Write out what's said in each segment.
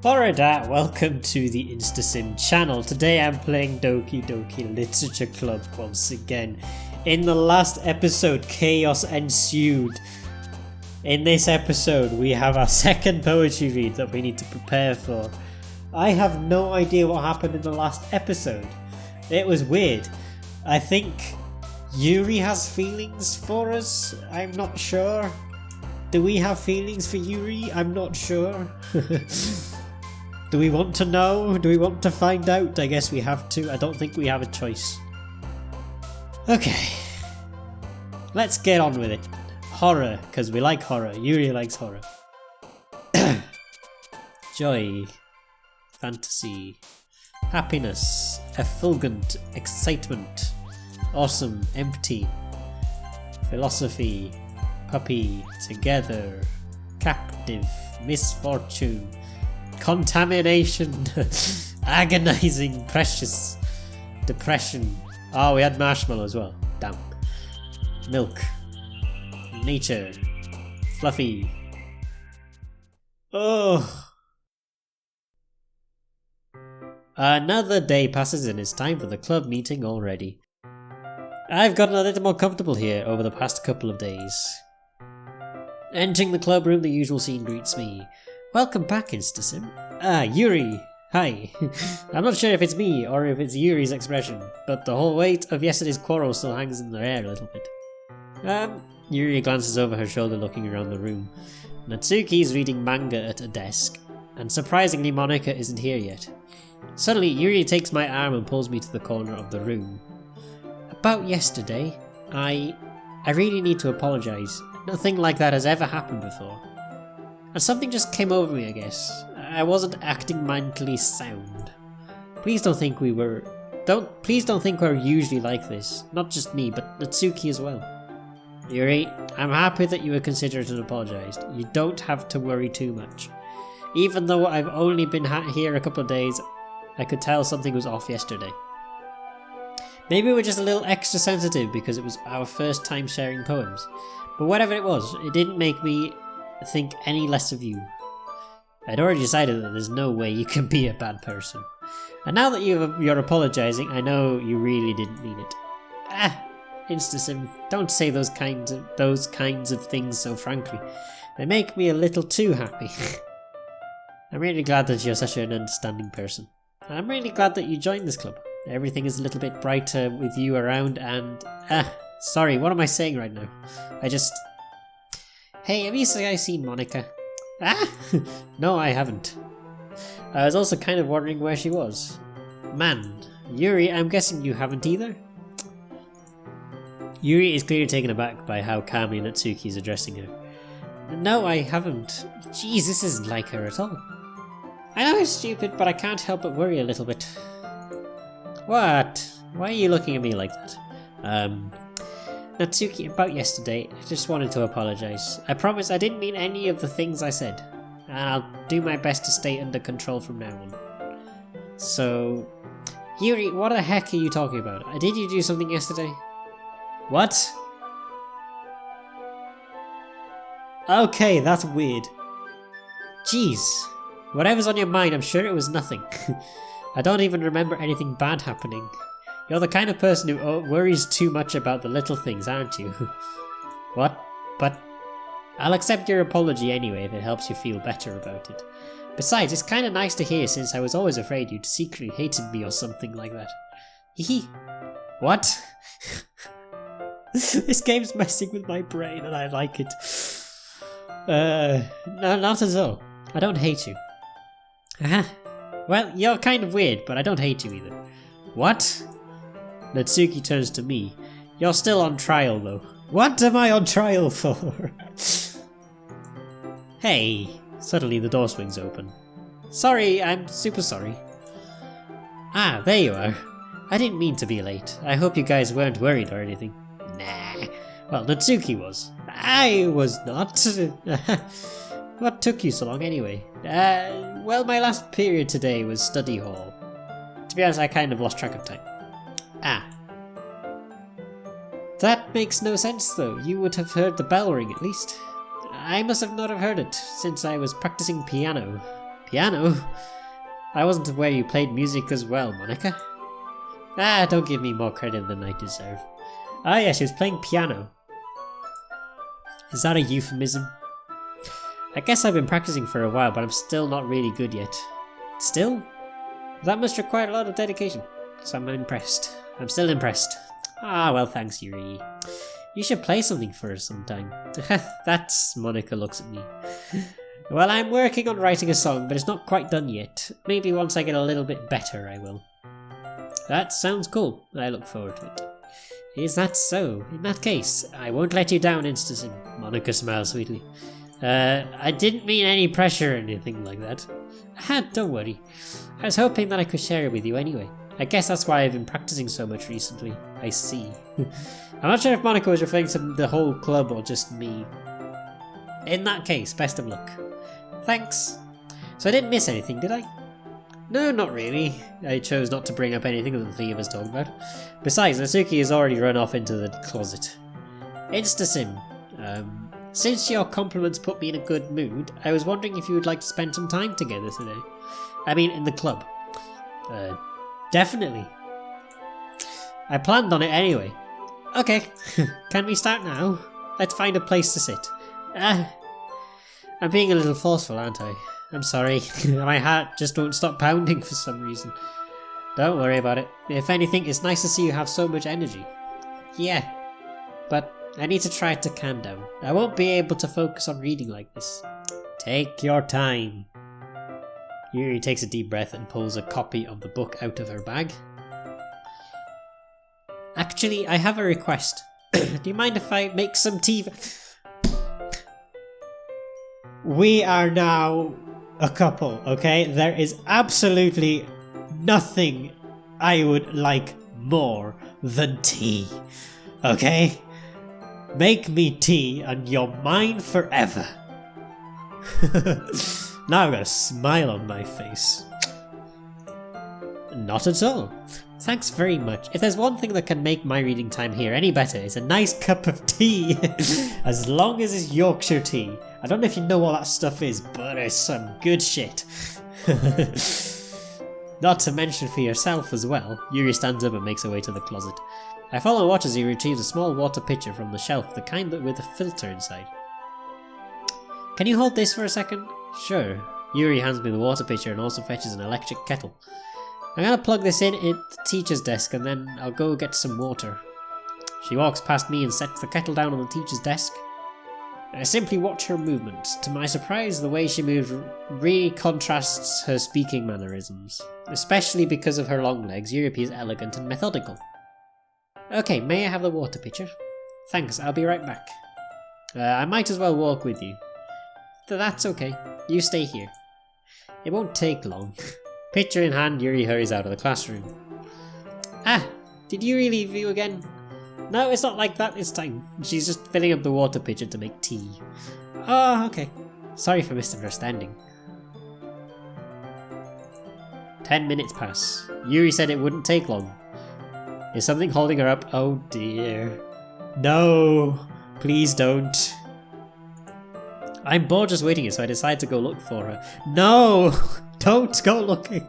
Alright, welcome to the InstaSim channel. Today I'm playing Doki Doki Literature Club once again. In the last episode, chaos ensued. In this episode, we have our second poetry read that we need to prepare for. I have no idea what happened in the last episode. It was weird. I think Yuri has feelings for us. I'm not sure. Do we have feelings for Yuri? I'm not sure. Do we want to know? Do we want to find out? I guess we have to. I don't think we have a choice. Okay. Let's get on with it. Horror, because we like horror. Yuri likes horror. Joy. Fantasy. Happiness. Effulgent. Excitement. Awesome. Empty. Philosophy. Puppy. Together. Captive. Misfortune. Contamination. Agonizing. Precious. Depression. Oh, we had marshmallow as well. Damn. Milk. Nature. Fluffy. Oh. Another day passes and it's time for the club meeting already. I've gotten a little more comfortable here over the past couple of days. Entering the club room, the usual scene greets me. Welcome back, InstaSim. Yuri. Hi. I'm not sure if it's me or if it's Yuri's expression, but the whole weight of yesterday's quarrel still hangs in the air a little bit. Yuri glances over her shoulder looking around the room. Natsuki's reading manga at a desk, and surprisingly Monika isn't here yet. Suddenly, Yuri takes my arm and pulls me to the corner of the room. About yesterday, I really need to apologise. Nothing like that has ever happened before. And something just came over me, I guess. I wasn't acting mentally sound. Please don't think we're usually like this. Not just me, but Natsuki as well. Yuri, I'm happy that you were considerate and apologised. You don't have to worry too much. Even though I've only been here a couple of days, I could tell something was off yesterday. Maybe we're just a little extra sensitive because it was our first time sharing poems. But whatever it was, it didn't make me think any less of you. I'd already decided that there's no way you can be a bad person. And now that you're apologising, I know you really didn't mean it. InstaSim, don't say those kinds of things so frankly. They make me a little too happy. I'm really glad that you're such an understanding person. I'm really glad that you joined this club. Everything is a little bit brighter with you around and... sorry, what am I saying right now? Hey, have you guys seen Monika? No, I haven't. I was also kind of wondering where she was. Man, Yuri, I'm guessing you haven't either? Yuri is clearly taken aback by how calmly Natsuki is addressing her. No, I haven't. Jeez, this isn't like her at all. I know it's stupid, but I can't help but worry a little bit. What? Why are you looking at me like that? Natsuki, about yesterday, I just wanted to apologise. I promise I didn't mean any of the things I said. And I'll do my best to stay under control from now on. So... Yuri, what the heck are you talking about? Did you do something yesterday? What? Okay, that's weird. Jeez. Whatever's on your mind, I'm sure it was nothing. I don't even remember anything bad happening. You're the kind of person who worries too much about the little things, aren't you? What? But I'll accept your apology anyway if it helps you feel better about it. Besides, it's kind of nice to hear since I was always afraid you'd secretly hated me or something like that. Hee. What? This game's messing with my brain and I like it. No, not at all. I don't hate you. Well, you're kind of weird, but I don't hate you either. What? Natsuki turns to me. You're still on trial, though. What am I on trial for? Hey! Suddenly the door swings open. Sorry, I'm super sorry. There you are. I didn't mean to be late. I hope you guys weren't worried or anything. Nah. Well, Natsuki was. I was not. What took you so long anyway? Well, my last period today was study hall. To be honest, I kind of lost track of time. That makes no sense though. You would have heard the bell ring at least. I must have not have heard it, since I was practicing piano. Piano? I wasn't aware you played music as well, Monica. Ah, don't give me more credit than I deserve. Ah yeah, she was playing piano. Is that a euphemism? I guess I've been practicing for a while, but I'm still not really good yet. Still? That must require a lot of dedication. So I'm impressed. I'm still impressed. Ah, well thanks, Yuri. You should play something for us sometime. That's... Monica looks at me. Well, I'm working on writing a song, but it's not quite done yet. Maybe once I get a little bit better, I will. That sounds cool. I look forward to it. Is that so? In that case, I won't let you down, Instasim. Monica smiles sweetly. I didn't mean any pressure or anything like that. Don't worry. I was hoping that I could share it with you anyway. I guess that's why I've been practicing so much recently. I see. I'm not sure if Monica was referring to the whole club or just me. In that case, best of luck. Thanks. So I didn't miss anything, did I? No, not really. I chose not to bring up anything that the three of us talked about. Besides, Natsuki has already run off into the closet. Instasim. Since your compliments put me in a good mood, I was wondering if you would like to spend some time together today. I mean, in the club. Definitely. I planned on it anyway. Okay, can we start now? Let's find a place to sit. I'm being a little forceful, aren't I? I'm sorry. My heart just won't stop pounding for some reason. Don't worry about it. If anything, it's nice to see you have so much energy. Yeah, but I need to try to calm down. I won't be able to focus on reading like this. Take your time. Yuri takes a deep breath and pulls a copy of the book out of her bag. Actually, I have a request. Do you mind if I make some tea? We are now a couple, okay? There is absolutely nothing I would like more than tea, okay? Make me tea and you're mine forever. Now I've got a smile on my face. Not at all. Thanks very much. If there's one thing that can make my reading time here any better, it's a nice cup of tea. As long as it's Yorkshire tea. I don't know if you know what that stuff is, but it's some good shit. Not to mention for yourself as well. Yuri stands up and makes her way to the closet. I follow and watch as he retrieves a small water pitcher from the shelf, the kind that with a filter inside. Can you hold this for a second? Sure. Yuri hands me the water pitcher and also fetches an electric kettle. I'm gonna plug this in at the teacher's desk and then I'll go get some water. She walks past me and sets the kettle down on the teacher's desk. I simply watch her movements. To my surprise, the way she moves really contrasts her speaking mannerisms. Especially because of her long legs, Yuri appears elegant and methodical. Okay, may I have the water pitcher? Thanks, I'll be right back. I might as well walk with you. That's okay. You stay here. It won't take long. Pitcher in hand, Yuri hurries out of the classroom. Ah, did Yuri leave you again? No, it's not like that this time. She's just filling up the water pitcher to make tea. Oh, okay. Sorry for misunderstanding. 10 minutes pass. Yuri said it wouldn't take long. Is something holding her up? Oh dear. No, please don't. I'm bored just waiting here, so I decide to go look for her. No! Don't go looking!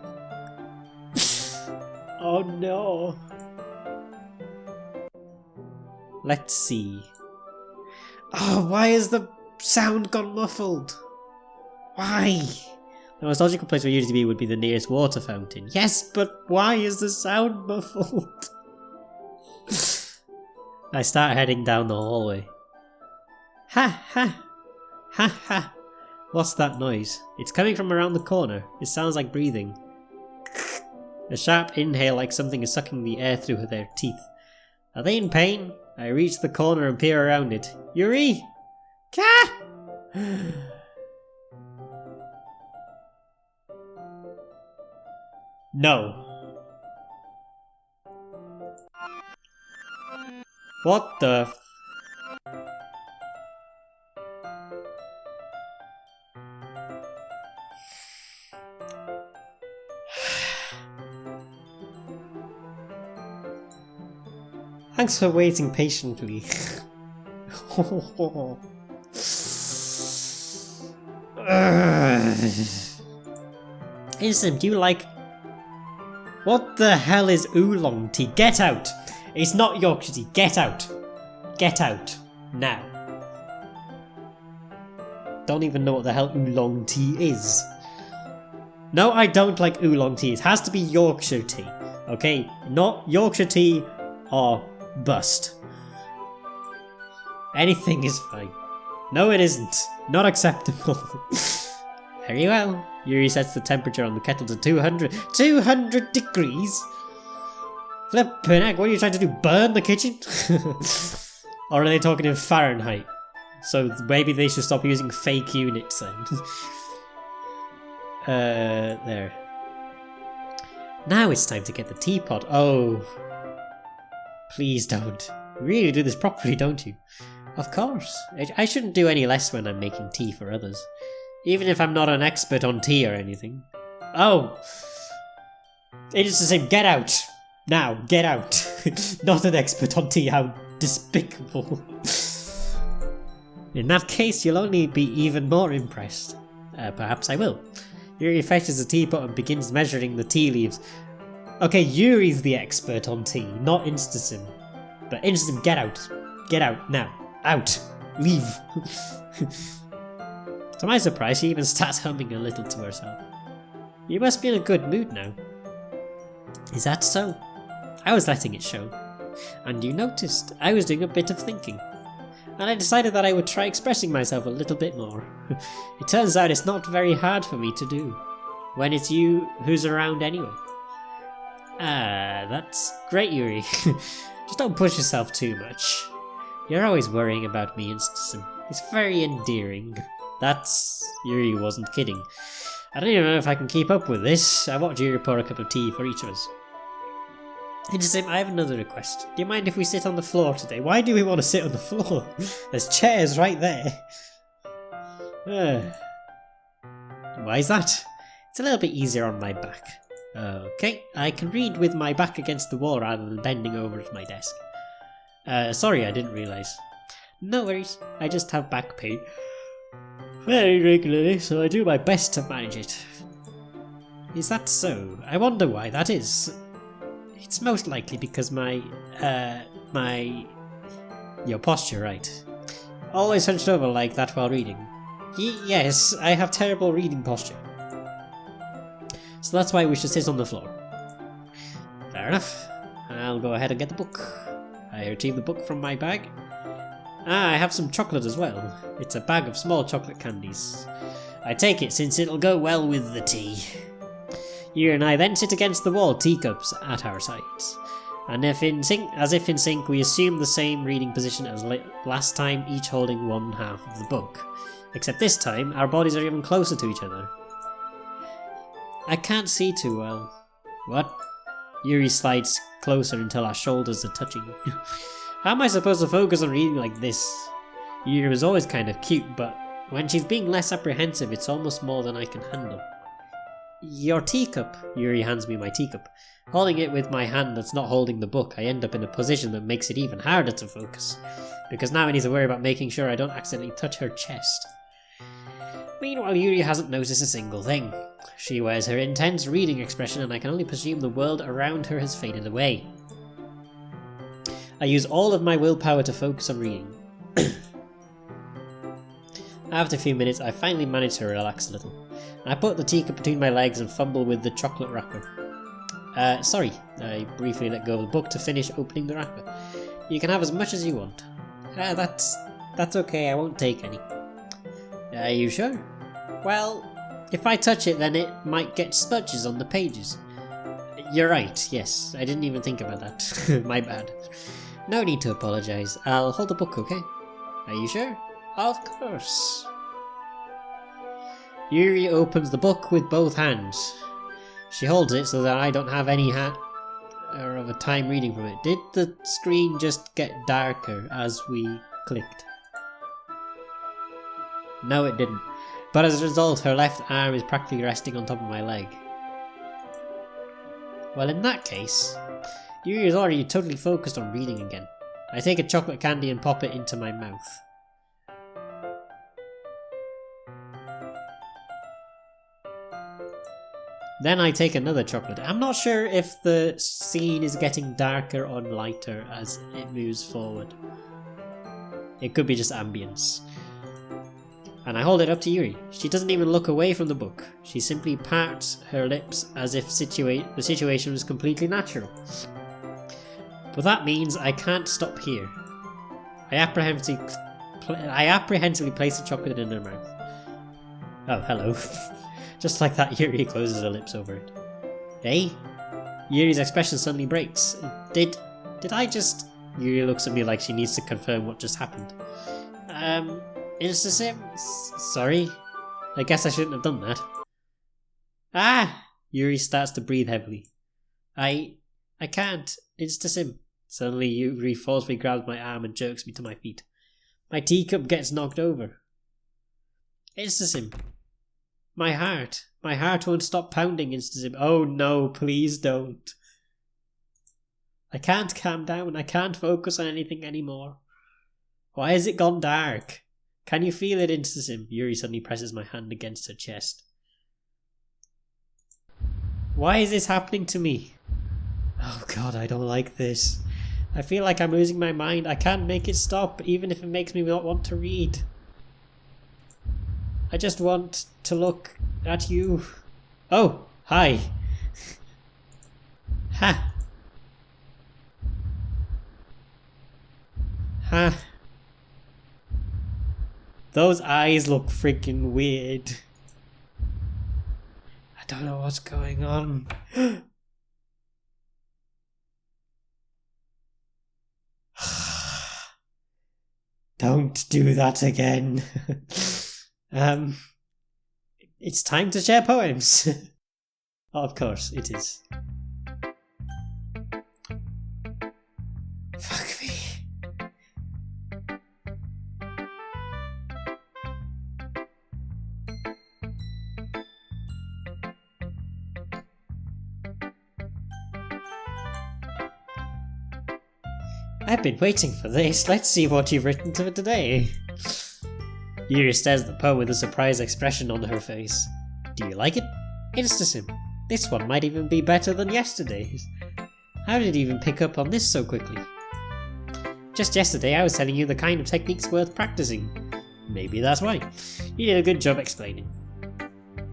Oh no. Let's see. Oh, why is the sound gone muffled? Why? The most logical place for you to be would be the nearest water fountain. Yes, but why is the sound muffled? I start heading down the hallway. Ha ha! Ha ha! What's that noise? It's coming from around the corner. It sounds like breathing. A sharp inhale like something is sucking the air through their teeth. Are they in pain? I reach the corner and peer around it. Yuri! Ka! No. What the... Thanks for waiting patiently. Instant, do you like... What the hell is oolong tea? Get out! It's not Yorkshire tea. Get out. Get out. Now. Don't even know what the hell oolong tea is. No, I don't like oolong tea. It has to be Yorkshire tea. Okay? Not Yorkshire tea or bust. Anything is fine. No, it isn't. Not acceptable. Very well. Yuri sets the temperature on the kettle to 200. 200 degrees? Flippin' heck, what are you trying to do? Burn the kitchen? Or are they talking in Fahrenheit? So maybe they should stop using fake units then. There. Now it's time to get the teapot. Oh. Please don't. You really do this properly, don't you? Of course. I shouldn't do any less when I'm making tea for others. Even if I'm not an expert on tea or anything. Oh! It is the same. Get out! Now, get out! Not an expert on tea, how despicable. In that case, you'll only be even more impressed. Perhaps I will. Yuri fetches a teapot and begins measuring the tea leaves. Okay, Yuri's the expert on tea, not Instasim. But Instasim, get out. Get out, now. Out! Leave! To my surprise, she even starts humming a little to herself. You must be in a good mood now. Is that so? I was letting it show. And you noticed, I was doing a bit of thinking. And I decided that I would try expressing myself a little bit more. It turns out it's not very hard for me to do. When it's you who's around anyway. Ah, that's great, Yuri. Just don't push yourself too much. You're always worrying about me, Instasim. It's very endearing. Yuri wasn't kidding. I don't even know if I can keep up with this. I watched Yuri pour a cup of tea for each of us. Instasim, I have another request. Do you mind if we sit on the floor today? Why do we want to sit on the floor? There's chairs right there. Why is that? It's a little bit easier on my back. Okay, I can read with my back against the wall rather than bending over at my desk. Sorry, I didn't realise. No worries, I just have back pain. Very regularly, so I do my best to manage it. Is that so? I wonder why that is. It's most likely because your posture, right? Always hunched over like that while reading. Yes, I have terrible reading posture. So that's why we should sit on the floor. Fair enough. I'll go ahead and get the book. I retrieve the book from my bag. Ah, I have some chocolate as well. It's a bag of small chocolate candies. I take it since it'll go well with the tea. You and I then sit against the wall, teacups at our sides. And as if in sync, we assume the same reading position as last time, each holding one half of the book. Except this time, our bodies are even closer to each other. I can't see too well. What? Yuri slides closer until our shoulders are touching. How am I supposed to focus on reading like this? Yuri was always kind of cute, but when she's being less apprehensive, it's almost more than I can handle. Your teacup. Yuri hands me my teacup. Holding it with my hand that's not holding the book, I end up in a position that makes it even harder to focus. Because now I need to worry about making sure I don't accidentally touch her chest. Meanwhile, Yuri hasn't noticed a single thing. She wears her intense reading expression and I can only presume the world around her has faded away. I use all of my willpower to focus on reading. After a few minutes, I finally manage to relax a little. I put the teacup between my legs and fumble with the chocolate wrapper. Sorry, I briefly let go of the book to finish opening the wrapper. You can have as much as you want. That's okay, I won't take any. Are you sure? Well, if I touch it, then it might get smudges on the pages. You're right, yes, I didn't even think about that. My bad. No need to apologise. I'll hold the book, okay? Are you sure? Of course. Yuri opens the book with both hands. She holds it so that I don't have any of a time reading from it. Did the screen just get darker as we clicked? No, it didn't. But as a result, her left arm is practically resting on top of my leg. Well, in that case, Yuri is already totally focused on reading again. I take a chocolate candy and pop it into my mouth. Then I take another chocolate. I'm not sure if the scene is getting darker or lighter as it moves forward. It could be just ambience. And I hold it up to Yuri. She doesn't even look away from the book. She simply parts her lips as if the situation was completely natural. But that means I can't stop here. I apprehensively place the chocolate in her mouth. Oh, hello. Just like that, Yuri closes her lips over it. Hey? Yuri's expression suddenly breaks. Did I just... Yuri looks at me like she needs to confirm what just happened. It's the same... Sorry? I guess I shouldn't have done that. Ah! Yuri starts to breathe heavily. I can't. It's the sim. Suddenly Yuri forcefully grabs my arm and jerks me to my feet. My teacup gets knocked over. It's the sim. My heart won't stop pounding, Insta-Sim. Oh no, please don't. I can't calm down. I can't focus on anything anymore. Why has it gone dark? Can you feel it, Insta-Sim? Yuri suddenly presses my hand against her chest. Why is this happening to me? Oh god, I don't like this. I feel like I'm losing my mind. I can't make it stop, even if it makes me not want to read. I just want to look at you. Oh, hi. Ha. Ha. Those eyes look freaking weird. I don't know what's going on. Don't do that again. It's time to share poems. Oh, of course, it is. Fuck me. I've been waiting for this. Let's see what you've written to today. Yuri stares at the poem with a surprised expression on her face. Do you like it? Insta-Sim. This one might even be better than yesterday's. How did you even pick up on this so quickly? Just yesterday I was telling you the kind of techniques worth practicing. Maybe that's why. You did a good job explaining.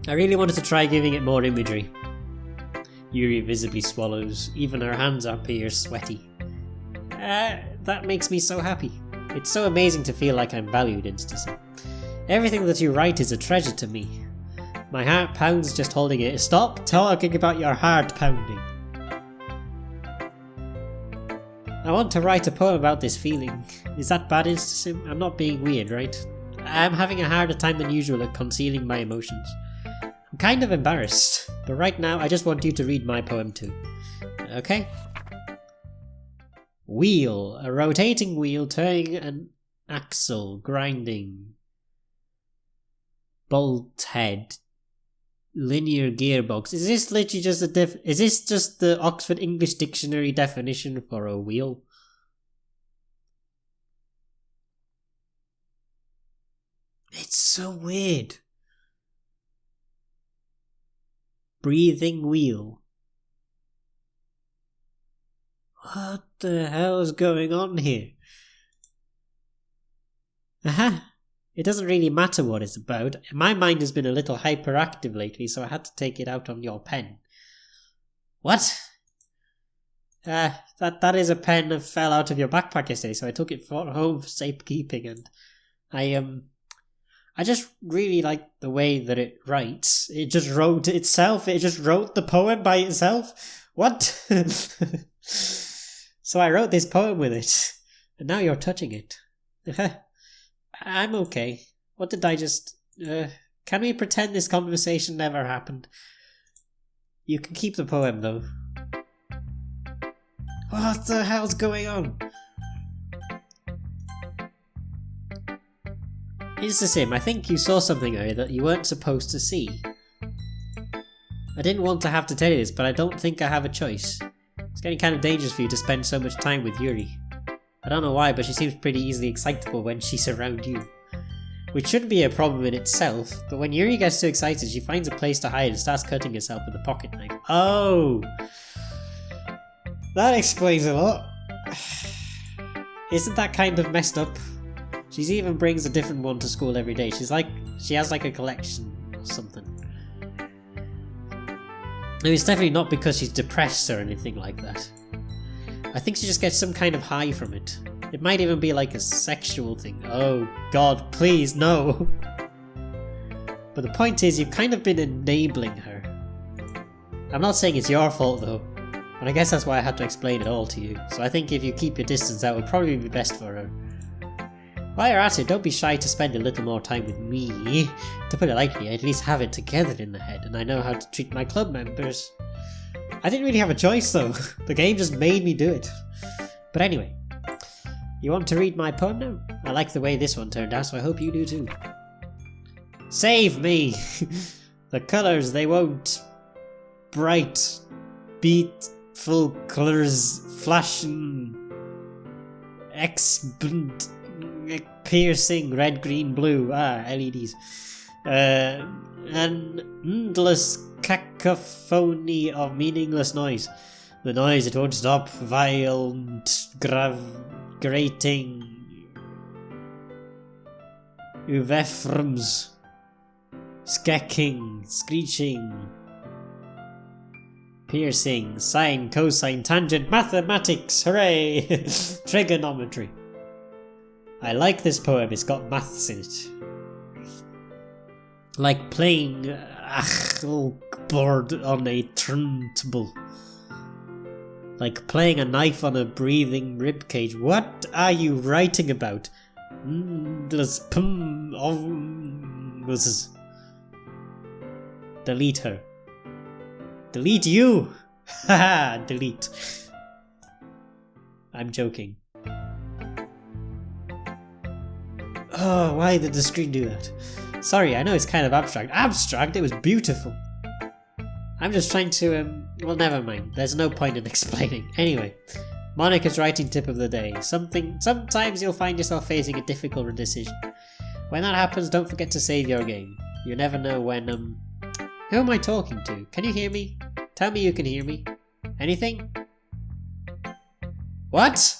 I really wanted to try giving it more imagery. Yuri visibly swallows. Even her hands appear sweaty. That makes me so happy. It's so amazing to feel like I'm valued, Insta-Sim. Everything that you write is a treasure to me. My heart pounds just holding it. Stop talking about your heart pounding. I want to write a poem about this feeling. Is that bad, Insta-Sim? I'm not being weird, right? I'm having a harder time than usual at concealing my emotions. I'm kind of embarrassed, but right now I just want you to read my poem too. Okay? Wheel. A rotating wheel turning an axle, grinding. Bolt head. Linear gearbox. Is this literally just is this just the Oxford English Dictionary definition for a wheel? It's so weird. Breathing wheel. What the hell is going on here? Aha! It doesn't really matter what it's about. My mind has been a little hyperactive lately, so I had to take it out on your pen. What? That is a pen that fell out of your backpack yesterday, so I took it home for safekeeping, and I just really like the way that it writes. It just wrote itself. It just wrote the poem by itself. What? So I wrote this poem with it, and now you're touching it. I'm okay. What did I just... can we pretend this conversation never happened? You can keep the poem, though. What the hell's going on? It's the same. I think you saw something earlier that you weren't supposed to see. I didn't want to have to tell you this, but I don't think I have a choice. It's getting kind of dangerous for you to spend so much time with Yuri. I don't know why, but she seems pretty easily excitable when she's around you. which shouldn't be a problem in itself, but when Yuri gets too excited, she finds a place to hide and starts cutting herself with a pocket knife. Oh! That explains a lot. Isn't that kind of messed up? She even brings a different one to school every day. She has like a collection or something. No, it's definitely not because she's depressed or anything like that. I think she just gets some kind of high from it. It might even be like a sexual thing. Oh god, please, no! But the point is, you've kind of been enabling her. I'm not saying it's your fault though, and I guess that's why I had to explain it all to you. So I think if you keep your distance, that would probably be best for her. While you're at it, don't be shy to spend a little more time with me. To put it lightly, I at least have it together in the head, and I know how to treat my club members. I didn't really have a choice though. The game just made me do it. But anyway, you want to read my poem now? I like the way this one turned out, so I hope you do too. Save me! The colours, they won't. Bright, beautiful colours, flashing, piercing, red, green, blue, LEDs. An endless cacophony of meaningless noise. The noise, it won't stop, violent, grating, uvephrums, skecking, screeching, piercing, sine, cosine, tangent, mathematics, hooray! Trigonometry. I like this poem, it's got maths in it. Like playing board on a turntable. Like playing a knife on a breathing ribcage. What are you writing about? Delete her. Delete you! Haha, delete. I'm joking. Oh, why did the screen do that? Sorry, I know it's kind of abstract. Abstract? It was beautiful. I'm just trying to, well, never mind. There's no point in explaining. Anyway, Monica's writing tip of the day. Sometimes you'll find yourself facing a difficult decision. When that happens, don't forget to save your game. You never know when, Who am I talking to? Can you hear me? Tell me you can hear me. Anything? What?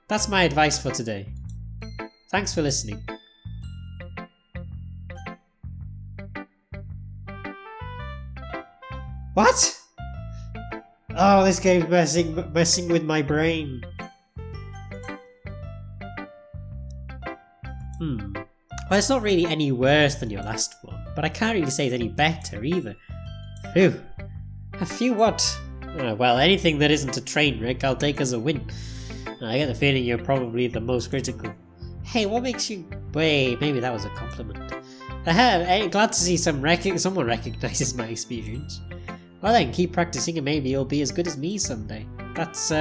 That's my advice for today. Thanks for listening. What? Oh, this game's messing with my brain. Well, it's not really any worse than your last one, but I can't really say it's any better either. Phew. A few what? Well, anything that isn't a train wreck, I'll take as a win. I get the feeling you're probably the most critical. Hey, what makes you... Wait, maybe that was a compliment. Glad to see someone recognises my experience. Well then, keep practicing and maybe you'll be as good as me someday. That's,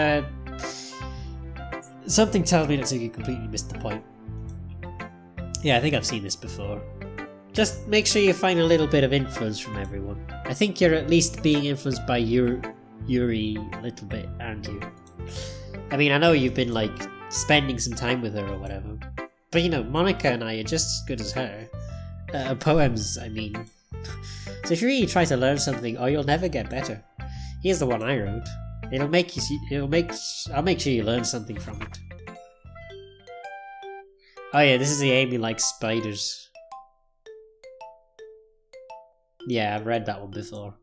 Something tells me that you completely missed the point. Yeah, I think I've seen this before. Just make sure you find a little bit of influence from everyone. I think you're at least being influenced by Yuri a little bit, aren't you? I mean, I know you've been, like, spending some time with her or whatever. But, you know, Monica and I are just as good as her. Poems, I mean. So if you really try to learn something, you'll never get better. Here's the one I wrote. I'll make sure you learn something from it. Oh yeah, this is the Amy likes spiders. Yeah, I've read that one before.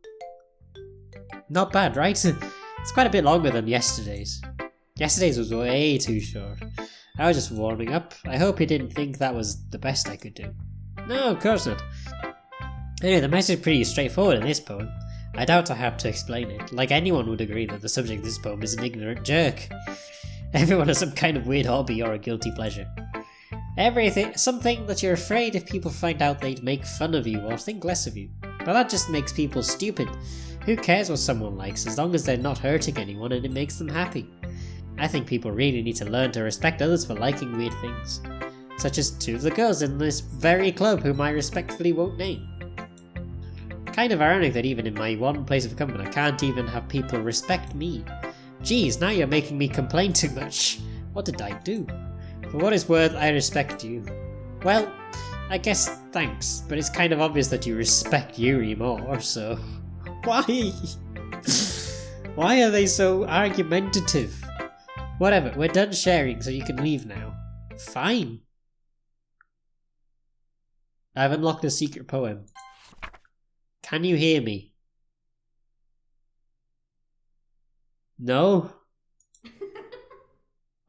Not bad, right? It's quite a bit longer than yesterday's. Yesterday's was way too short. I was just warming up. I hope you didn't think that was the best I could do. No, of course not. Anyway, the message is pretty straightforward in this poem. I doubt I have to explain it. Like, anyone would agree that the subject of this poem is an ignorant jerk. Everyone has some kind of weird hobby or a guilty pleasure. Something that you're afraid if people find out they'd make fun of you or think less of you. But that just makes people stupid. Who cares what someone likes as long as they're not hurting anyone and it makes them happy? I think people really need to learn to respect others for liking weird things. Such as two of the girls in this very club whom I respectfully won't name. Kind of ironic that even in my one place of comfort I can't even have people respect me. Geez, now you're making me complain too much. What did I do? For what it's worth, I respect you. Well, I guess thanks, but it's kind of obvious that you respect Yuri more, so... Why? Why are they so argumentative? Whatever, we're done sharing, so you can leave now. Fine. I've unlocked a secret poem. Can you hear me? No?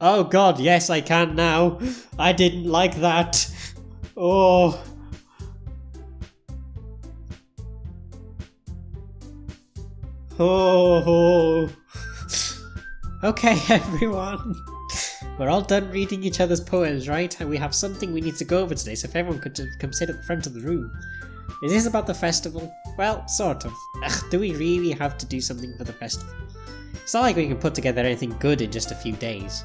Oh god, yes I can now. I didn't like that. Oh. Oh. Okay, everyone. We're all done reading each other's poems, right? And we have something we need to go over today, so if everyone could come sit at the front of the room. Is this about the festival? Well, sort of. Ugh, do we really have to do something for the festival? It's not like we can put together anything good in just a few days.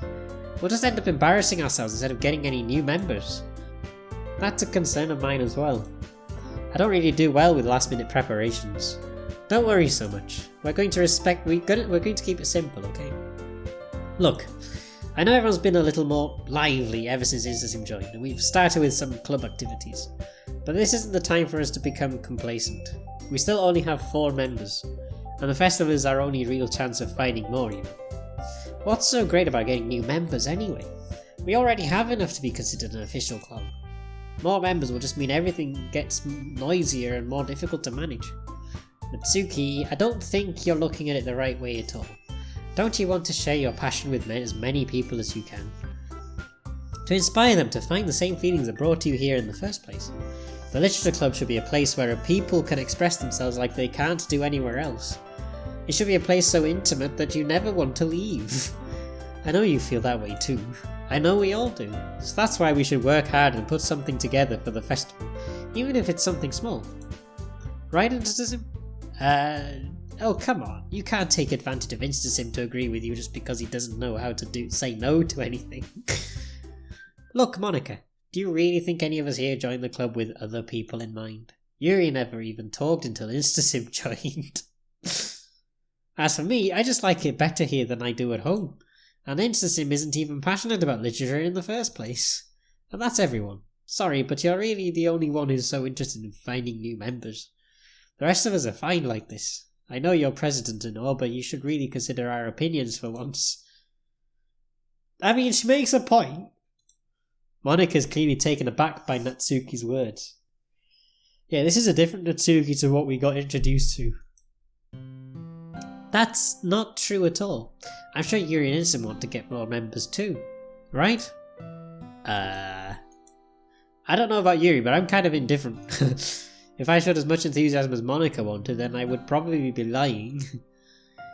We'll just end up embarrassing ourselves instead of getting any new members. That's a concern of mine as well. I don't really do well with last minute preparations. Don't worry so much. We're going to keep it simple, okay? Look, I know everyone's been a little more lively ever since Instasim joined, and we've started with some club activities. But this isn't the time for us to become complacent. We still only have 4 members, and the festival is our only real chance of finding more, you know. What's so great about getting new members anyway? We already have enough to be considered an official club. More members will just mean everything gets noisier and more difficult to manage. Natsuki, I don't think you're looking at it the right way at all. Don't you want to share your passion with as many people as you can? To inspire them to find the same feelings that brought you here in the first place. The Literature Club should be a place where people can express themselves like they can't do anywhere else. It should be a place so intimate that you never want to leave. I know you feel that way too. I know we all do. So that's why we should work hard and put something together for the festival, even if it's something small. Right, Instasim? Oh come on, you can't take advantage of Instasim to agree with you just because he doesn't know how to say no to anything. Look, Monica, do you really think any of us here joined the club with other people in mind? Yuri never even talked until Instasim joined. As for me, I just like it better here than I do at home. And Instasim isn't even passionate about literature in the first place. And that's everyone. Sorry, but you're really the only one who's so interested in finding new members. The rest of us are fine like this. I know you're president and all, but you should really consider our opinions for once. I mean, she makes a point. Monika's clearly taken aback by Natsuki's words. Yeah, this is a different Natsuki to what we got introduced to. That's not true at all. I'm sure Yuri and Insum want to get more members too, right? I don't know about Yuri, but I'm kind of indifferent. If I showed as much enthusiasm as Monika wanted, then I would probably be lying.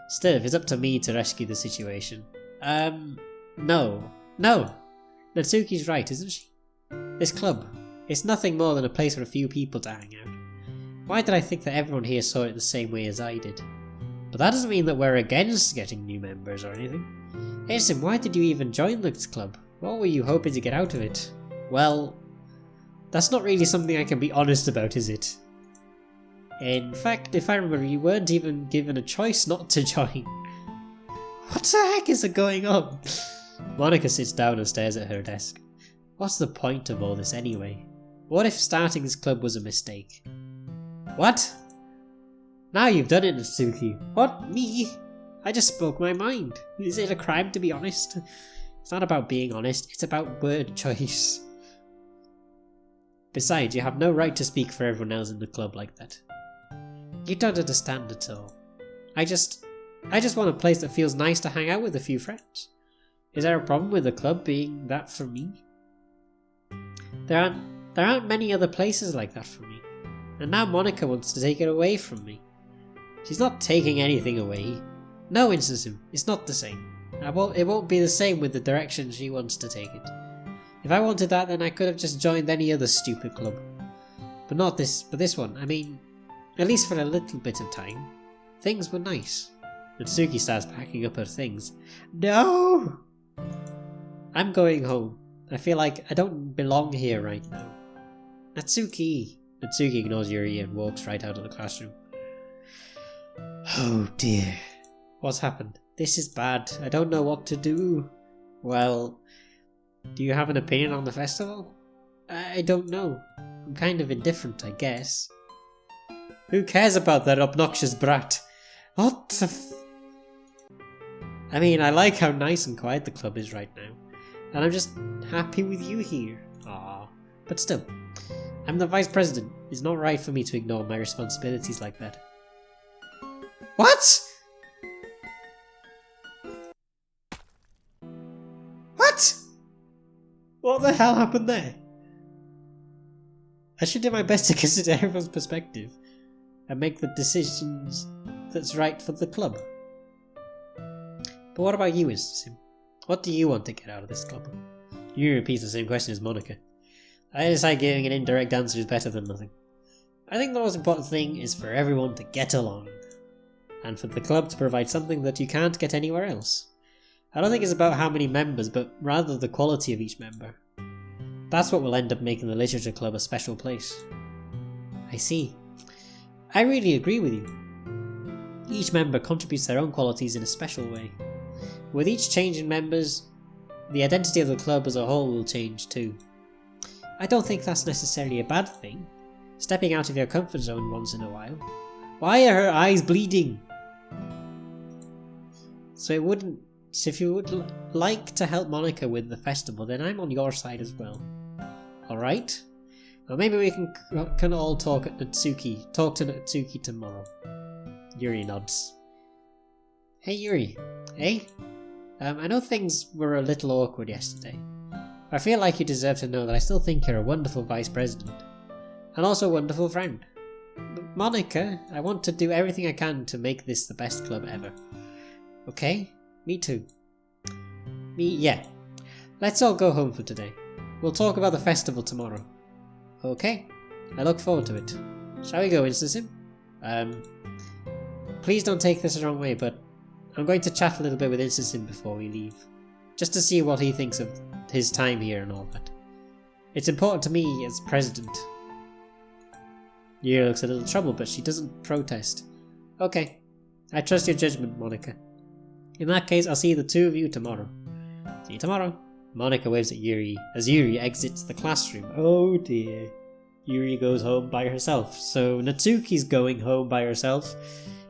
Still, if it's up to me to rescue the situation. No. Natsuki's right, isn't she? This club, it's nothing more than a place for a few people to hang out. Why did I think that everyone here saw it the same way as I did? But that doesn't mean that we're against getting new members or anything. Insum, why did you even join this club? What were you hoping to get out of it? Well, that's not really something I can be honest about, is it? In fact, if I remember, you weren't even given a choice not to join. What the heck is going on? Monika sits down and stares at her desk. What's the point of all this anyway? What if starting this club was a mistake? What? Now you've done it, Natsuki. What? Me? I just spoke my mind. Is it a crime to be honest? It's not about being honest, it's about word choice. Besides, you have no right to speak for everyone else in the club like that. You don't understand at all. I just want a place that feels nice to hang out with a few friends. Is there a problem with the club being that for me? There aren't many other places like that for me. And now Monika wants to take it away from me. She's not taking anything away. No, Insum, it's not the same. It won't be the same with the direction she wants to take it. If I wanted that, then I could have just joined any other stupid club. But this one, I mean, at least for a little bit of time. Things were nice. Natsuki starts packing up her things. No! I'm going home. I feel like I don't belong here right now. Natsuki! Natsuki ignores Yuri and walks right out of the classroom. Oh dear. What's happened? This is bad. I don't know what to do. Well, Do you have an opinion on the festival? I don't know. I'm kind of indifferent, I guess. Who cares about that obnoxious brat? What the I mean, I like how nice and quiet the club is right now. And I'm just happy with you here. Aww. But still, I'm the vice president. It's not right for me to ignore my responsibilities like that. What? What? What the hell happened there? I should do my best to consider everyone's perspective and make the decisions that's right for the club. But what about you, Instasim? What do you want to get out of this club? You repeat the same question as Monica. I decide giving an indirect answer is better than nothing. I think the most important thing is for everyone to get along, and for the club to provide something that you can't get anywhere else. I don't think it's about how many members, but rather the quality of each member. That's what will end up making the Literature Club a special place. I see. I really agree with you. Each member contributes their own qualities in a special way. With each change in members, the identity of the club as a whole will change too. I don't think that's necessarily a bad thing, stepping out of your comfort zone once in a while. Why are her eyes bleeding? So if you would like to help Monica with the festival, then I'm on your side as well. Alright? Well, maybe we can all talk to Natsuki tomorrow. Yuri nods. Hey Yuri. Hey? I know things were a little awkward yesterday. I feel like you deserve to know that I still think you're a wonderful vice president. And also a wonderful friend. But Monica, I want to do everything I can to make this the best club ever. Okay? Me too. Yeah. Let's all go home for today. We'll talk about the festival tomorrow. Okay? I look forward to it. Shall we go, Instasim? Please don't take this the wrong way, but I'm going to chat a little bit with Instasim before we leave. Just to see what he thinks of his time here and all that. It's important to me as president. Yuri looks a little troubled, but she doesn't protest. Okay. I trust your judgment, Monica. In that case, I'll see the two of you tomorrow. See you tomorrow. Monica waves at Yuri as Yuri exits the classroom. Oh dear. Yuri goes home by herself. So Natsuki's going home by herself.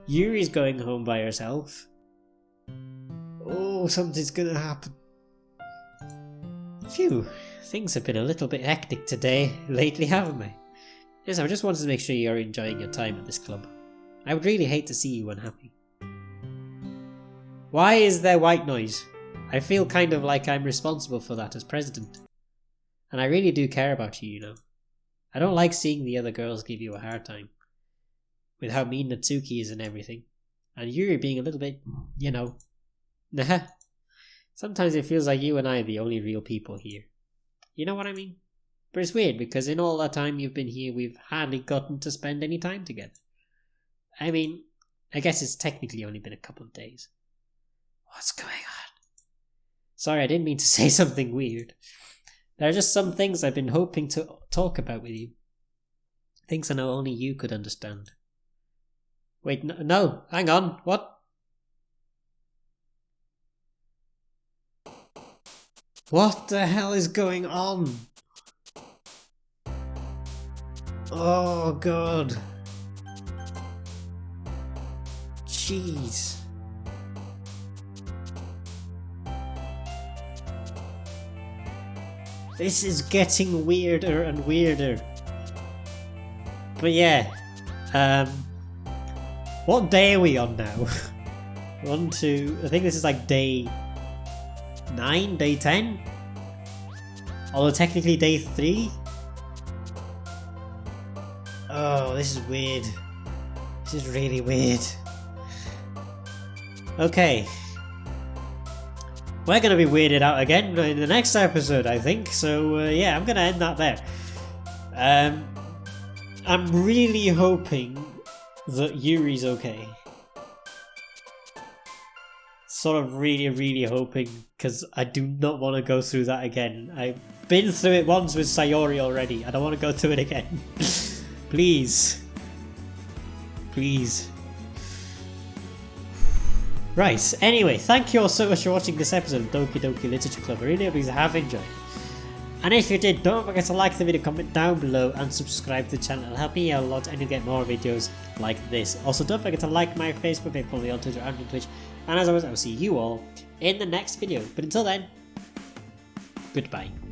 Yuri's going home by herself. Oh, something's gonna happen. Phew. Things have been a little bit hectic lately, haven't they? Yes, I just wanted to make sure you're enjoying your time at this club. I would really hate to see you unhappy. Why is there white noise? I feel kind of like I'm responsible for that as president. And I really do care about you, you know. I don't like seeing the other girls give you a hard time. With how mean Natsuki is and everything. And Yuri being a little bit, you know. Nah. Sometimes it feels like you and I are the only real people here. You know what I mean? But it's weird because in all that time you've been here, we've hardly gotten to spend any time together. I mean, I guess it's technically only been a couple of days. What's going on? Sorry, I didn't mean to say something weird. There are just some things I've been hoping to talk about with you. Things I know only you could understand. Wait, no, hang on, what? What the hell is going on? Oh god. Jeez. This is getting weirder and weirder. But yeah, what day are we on now? 1, 2, I think this is like day 9, day 10? Although technically day 3? Oh, this is weird. This is really weird. Okay. We're going to be weirded out again in the next episode, I think. So, yeah, I'm going to end that there. I'm really hoping that Yuri's okay. Sort of really hoping, because I do not want to go through that again. I've been through it once with Sayori already. I don't want to go through it again. Please. Please. Right, anyway, thank you all so much for watching this episode of Doki Doki Literature Club. I really hope you have enjoyed. And if you did, don't forget to like the video, comment down below and subscribe to the channel. It'll help me out a lot and you'll get more videos like this. Also, don't forget to like my Facebook page, follow me on Twitter and on Twitch. And as always, I will see you all in the next video. But until then, goodbye.